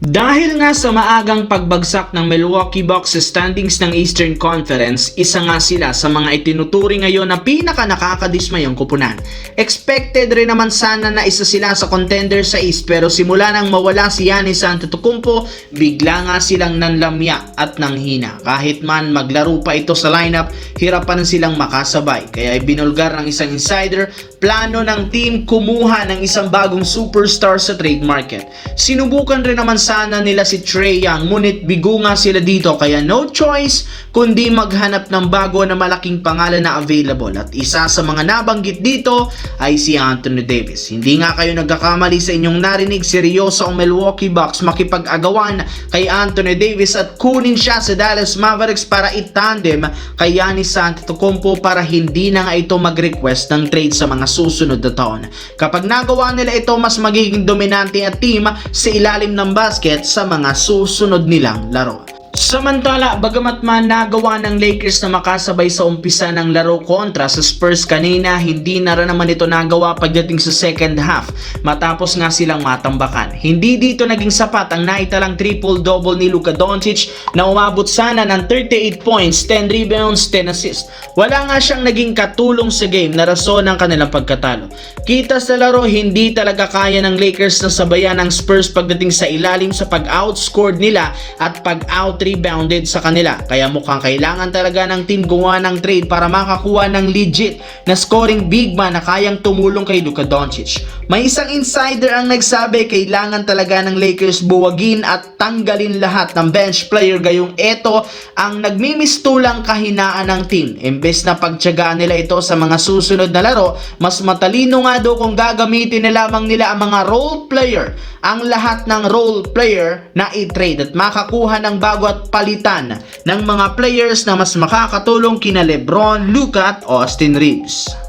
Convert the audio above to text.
Dahil nga sa maagang pagbagsak ng Milwaukee Bucks sa standings ng Eastern Conference, isa nga sila sa mga itinuturing ngayon na pinaka-nakakadismayang kupunan. Expected rin naman sana na isa sila sa contender sa East, pero simula nang mawala si Giannis Antetokounmpo, bigla nga silang nanlamya at nanghina. Kahit man maglaro pa ito sa lineup, hirap pa na silang makasabay. Kaya ibinulgar ng isang insider, plano ng team kumuha ng isang bagong superstar sa trade market. Sinubukan rin naman sana nila si Trae Young, ngunit bigo nga sila dito, kaya no choice kundi maghanap ng bago na malaking pangalan na available, at isa sa mga nabanggit dito ay si Anthony Davis. Hindi nga kayo nagkakamali sa inyong narinig, seryoso ang Milwaukee Bucks makipag-agawan kay Anthony Davis at kunin siya sa Dallas Mavericks para itandem kay Giannis Antetokounmpo para hindi na nga ito mag-request ng trade sa mga susunod na taon. Kapag nagawa nila ito, mas magiging dominante at team sa ilalim ng basket sa mga susunod nilang laro. Samantala, bagamat man nagawa ng Lakers na makasabay sa umpisa ng laro kontra sa Spurs kanina, hindi na rin naman ito nagawa pagdating sa second half matapos nga silang matambakan. Hindi dito naging sapat ang naitalang triple-double ni Luka Doncic na umabot sana ng 38 points, 10 rebounds, 10 assists. Wala nga siyang naging katulong sa game na rason ng kanilang pagkatalo. Kita sa laro, hindi talaga kaya ng Lakers na sabayan ng Spurs pagdating sa ilalim sa pag-outscored nila at pag-out-rebounded sa kanila. Kaya mukhang kailangan talaga ng team gumawa ng trade para makakuha ng legit na scoring big man na kayang tumulong kay Luka Doncic. May isang insider ang nagsabi kailangan talaga ng Lakers buwagin at tanggalin lahat ng bench player, gayong eto ang nagmimistulang kahinaan ng team. Imbes na pagtiyagaan nila ito sa mga susunod na laro, mas matalino nga daw kung gagamitin na lamang nila ang mga role player, ang lahat ng role player na i-trade at makakuha ng bago at palitan ng mga players na mas makakatulong kina LeBron, Luka at Austin Reeves.